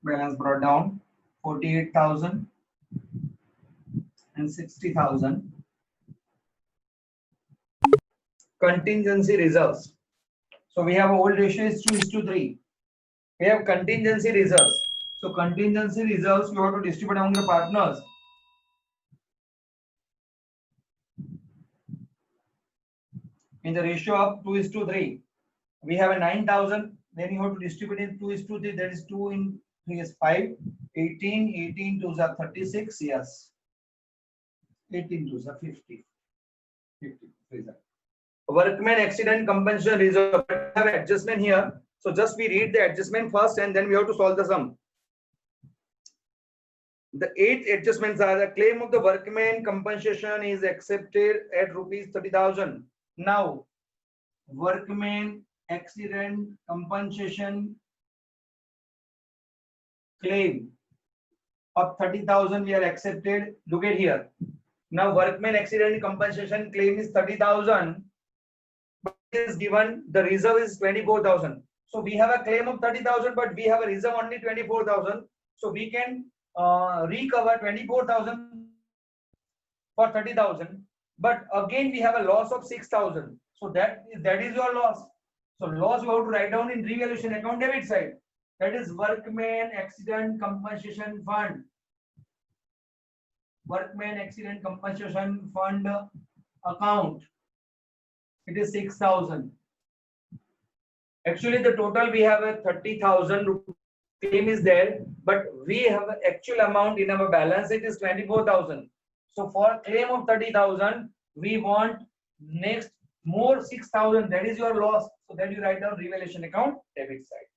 Balance brought down 48,000 and 60,000. Contingency reserves. So we have old ratio is 2:3. We have contingency reserves. So contingency reserves you have to distribute among the partners. In the ratio of 2:3. We have a 9,000. Then you have to distribute in 2:3. That is 2 in 3 is 5. 18. 18 2s are 36. Yes. 18 2s are 50. 50. Workman accident compensation reserve. We have adjustment here. So just we read the adjustment first and then we have to solve the sum. The 8 adjustments are: the claim of the workman compensation is accepted at rupees 30,000. Now, workman accident compensation claim of 30,000 we are accepted. Look at here. Now, workman accident compensation claim is 30,000. But is given the reserve is 24,000. So we have a claim of 30,000, but we have a reserve only 24,000. So we can recover 24,000 for 30,000. But again, we have a loss of 6,000. So that is your loss. So loss you have to write down in revaluation account debit side. That is workman accident compensation fund. Workman accident compensation fund account. It is 6,000. Actually, the total we have a 30,000 claim is there, but we have an actual amount in our balance. It is 24,000. So for claim of 30,000, we want next more 6,000. That is your loss. So then you write down revaluation account debit side.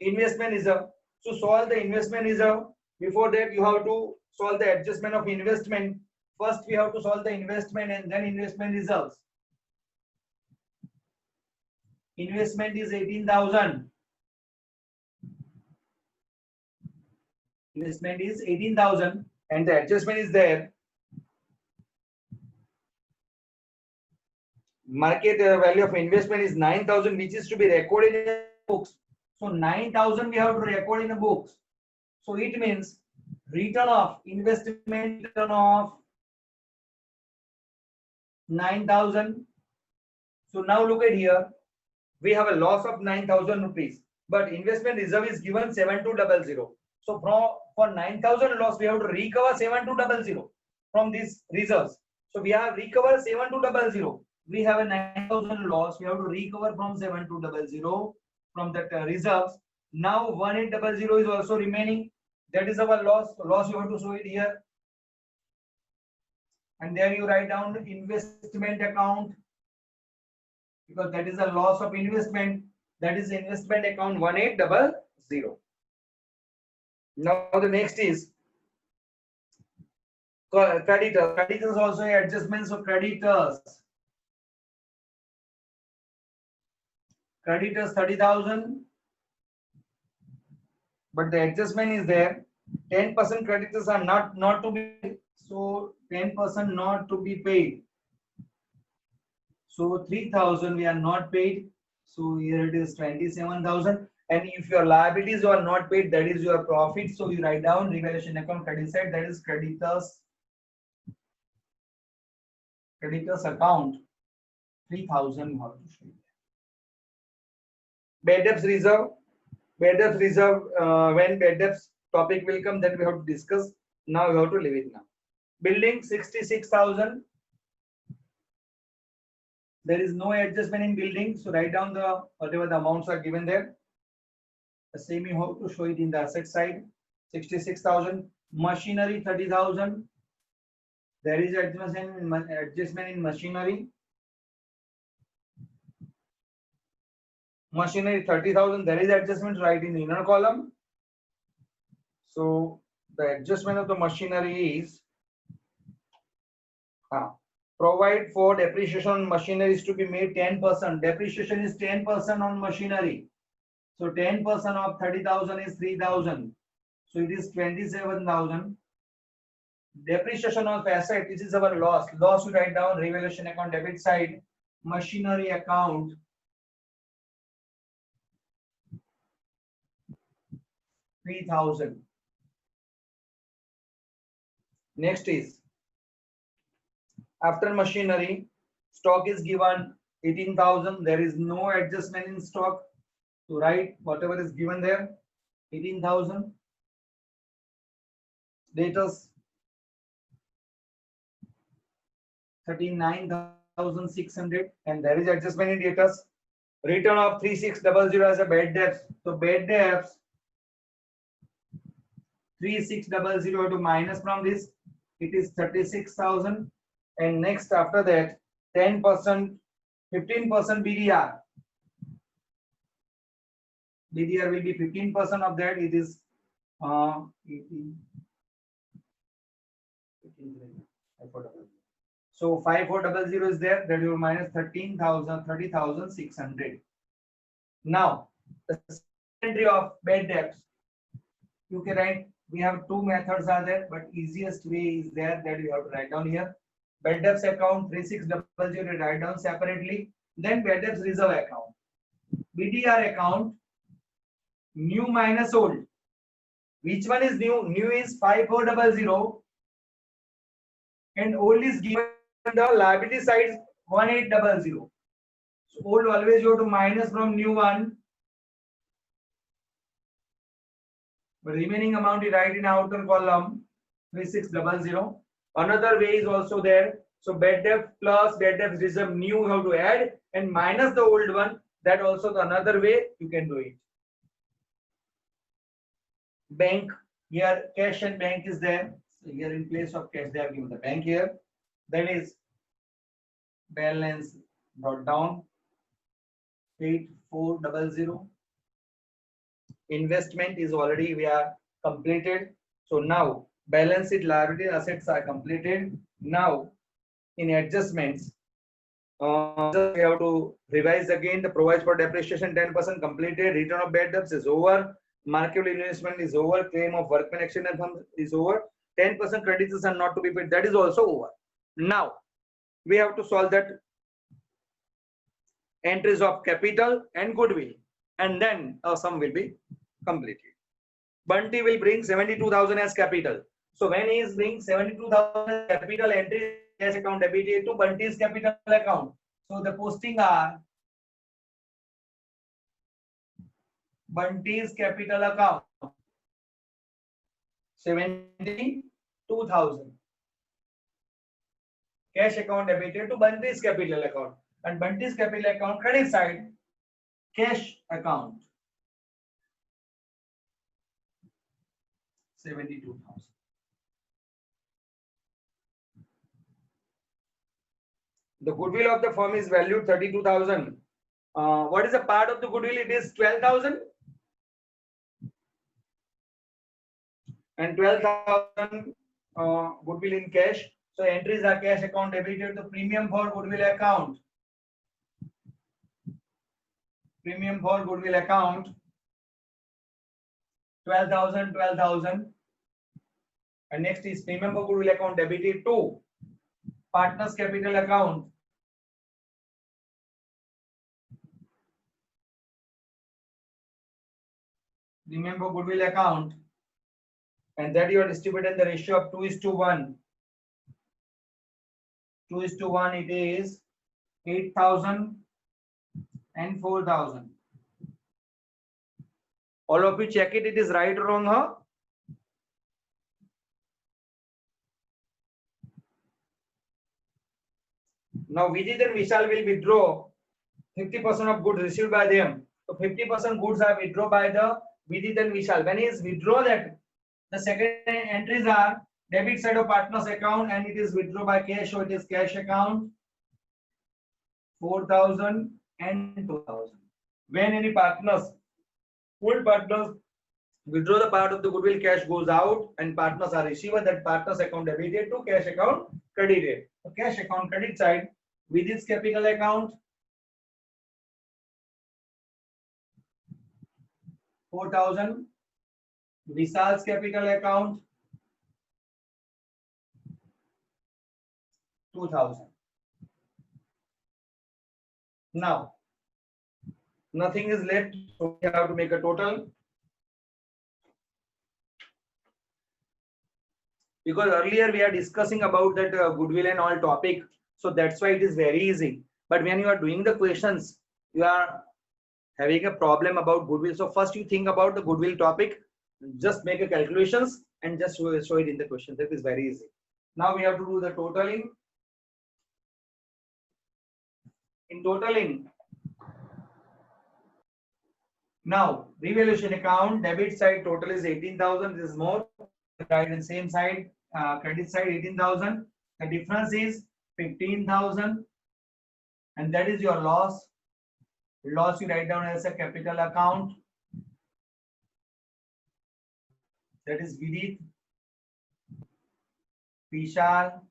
Investment reserve. So solve the investment reserve. Before that, you have to solve the adjustment of investment. First, we have to solve the investment and then investment reserves. Investment is 18,000. Investment is 18,000 and the adjustment is there. Market value of investment is 9,000, which is to be recorded in the books. So 9,000 we have to record in the books. So it means return of investment, return of 9,000. So now look at here. We have a loss of 9,000 rupees, but investment reserve is given 7,200. So for 9,000 loss, we have to recover 7,200 from these reserves. So we have recovered 7,200. We have a 9,000 loss. We have to recover from 7,200 from that reserves. Now 1,800 is also remaining. That is our loss. So loss you have to show it here, and then you write down investment account. Because that is a loss of investment. That is investment account 1,800. Now the next is creditors. Creditors also adjustments of creditors. Creditors 30,000. But the adjustment is there. 10% creditors are not to be paid. So 10% not to be paid. So 3,000 we are not paid. So here it is 27,000. And if your liabilities are not paid, that is your profit. So you write down revaluation account credit side. That is creditors account 3,000. You have to show. Bad debts reserve. Bad debts reserve. When bad debts topic will come, that we have to discuss. Now we have to leave it now. Building 66,000. There is no adjustment in building, so write down the whatever the amounts are given there. The same you have to show it in the asset side. 66,000. Machinery 30,000. There is adjustment in machinery. Machinery 30,000. There is adjustment right in the inner column. So the adjustment of the machinery is provide for depreciation on machinery is to be made 10%. Depreciation is 10% on machinery. So 10% of 30,000 is 3,000. So it is 27,000. Depreciation of asset, this is our loss. Loss we write down, revaluation account debit side, machinery account 3,000. Next is after machinery, stock is given 18,000. There is no adjustment in stock. To write whatever is given there, 18,000. Debtors 39,600, and there is adjustment in debtors. Return of 3600 as a bad debts. So bad debts 3600 to minus from this, it is 36,000. And next after that 10%, 15% BDR. BDR will be 15% of that. It is 18. So 5400 is there. That will minus 13,000, 30,600. Now the entry of bad debts. You can write. We have two methods are there, but easiest way is there that you have to write down here. Bad debts account 3600 write down separately. Then bad debts reserve account. BDR account, new minus old. Which one is new? New is 5400 and old is given the liability side 1800. So old always you have to minus from new one. But remaining amount you write in outer column 3600. Another way is also there. So bad debt plus bad debt reserve new you have to add and minus the old one. That also the another way you can do it. Bank, here cash and bank is there. So here in place of cash they have given the bank here. That is balance brought down 8400. Investment is already we are completed. So now balance sheet liability assets are completed. Now in adjustments, just we have to revise again. The provides for depreciation 10% completed. Return of bad debts is over. Marketable investment is over. Claim of workman accident fund is over. 10% creditors are not to be paid. That is also over. Now we have to solve that entries of capital and goodwill, and then our sum will be completed. Bunty will bring 72,000 as capital. So when he is bringing 72,000 capital entry cash account debited to Bunty's capital account. So the posting are Bunty's capital account 72,000. Cash account debited to Bunty's capital account, and Bunty's capital account credit side cash account 72,000. The goodwill of the firm is valued 32,000. What is a part of the goodwill? It is 12,000. And 12,000 goodwill in cash. So entries are cash account debited to premium for goodwill account. Premium for goodwill account 12,000, 12,000. And next is premium for goodwill account debited to partners capital account. Remember goodwill account, and that you are distributed the ratio of 2:1. 2:1 it is 8,000 and 4,000. All of you check it. It is right or wrong, huh? Now Vijit and Vishal will withdraw 50% of goods received by them. So 50% goods are withdrawn by the Vijit and Vishal. When is withdraw that, the second entries are debit side of partners account and it is withdrawn by cash. So it is cash account 4,000 and 2,000. When any partners, full partners withdraw the part of the goodwill, cash goes out and partners are receiver, that partners account debited to cash account credited. So cash account credit side with its capital account 4,000, Vishal's capital account 2,000. Now, nothing is left, so we have to make a total. Because earlier we are discussing about that goodwill and all topic, so that's why it is very easy. But when you are doing the questions, you are having a problem about goodwill. So first you think about the goodwill topic, just make a calculations and just show it in the question. That is very easy. Now we have to do the totaling. In totaling, now revaluation account, debit side total is 18,000. This is more. Right, and same side, credit side 18,000. The difference is 15,000, and that is your loss. Loss you write down as a capital account. That is Vidit, Vishal,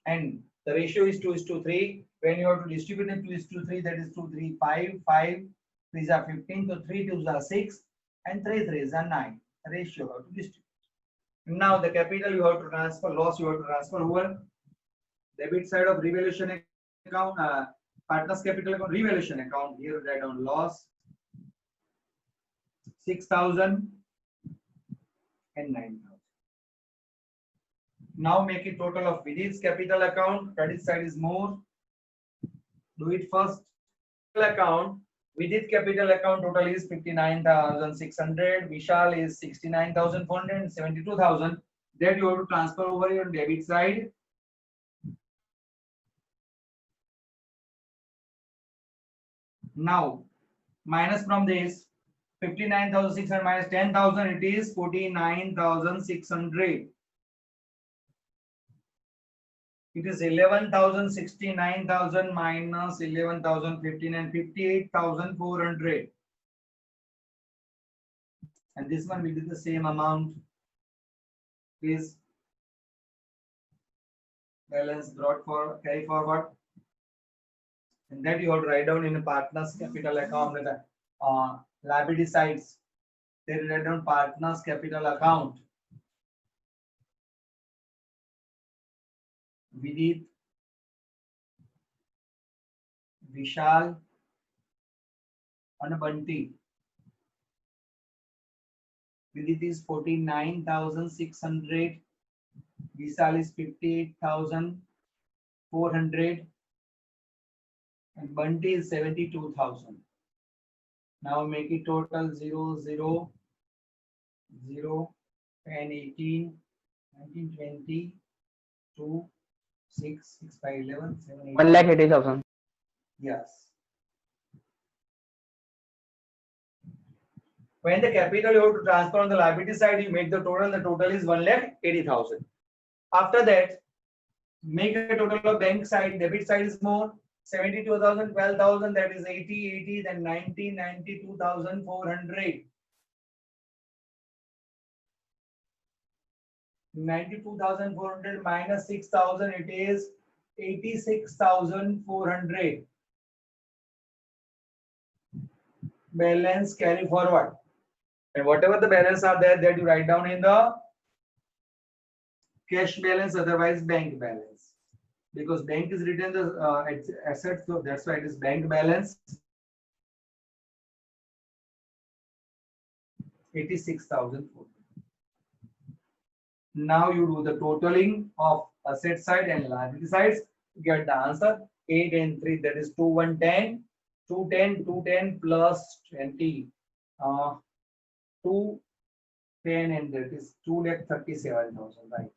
and the ratio is 2:3. When you have to distribute it 2:3, that is 2, 3, 5, 5, 3s are 15, so 3 2s are 6, and 3 3s are 9. The ratio how to distribute. Now the capital you have to transfer, loss you have to transfer over. Debit side of revaluation account, partners capital account, revaluation account. Here write down loss 6,000 and 9,000. Now make it total of Vidit's capital account. Credit side is more. Do it first. Account. Vidit capital account total is 59,600. Vishal is 69,400. 72,000. That you have to transfer over your debit side. Now minus from this 59,600 minus 10,000, it is 49,600. It is 11,000, 69,000 minus 11,000, 15 and 58,400. And this one will be the same amount. Please balance brought for carry forward. And that you have to write down in a partner's capital account with liability sides. They write down partner's capital account. Vidit, Vishal, and Bunty. Vidit is 49,600. Vishal is 58,400. And Bunty is 72,000. Now make it total 0, 0, 0, 10, 18, 19, 20, 2, 6, 6 by 11, 7, 8. 1,80,000. Yes. When the capital you have to transfer on the liability side, you make the total. The total is 1,80,000. After that, make a total of bank side. Debit side is more. 72,000, 12,000. That is 80, 80. Then 90, 92,400. 92,400 minus 6,000. It is 86,400. Balance carry forward. And whatever the balance are there, that you write down in the cash balance, otherwise bank balance. Because bank is written the asset, so that's why it is bank balance. 86,400. Now you do the totaling of asset side and liability sides. You get the answer 8 and 3. That is 2, 1, 10. 210, 210 plus 20. 210 and that is 2,37,000, right?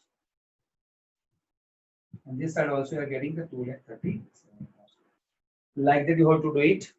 And this side also you are getting the 2,37,000. Like that you have to do it.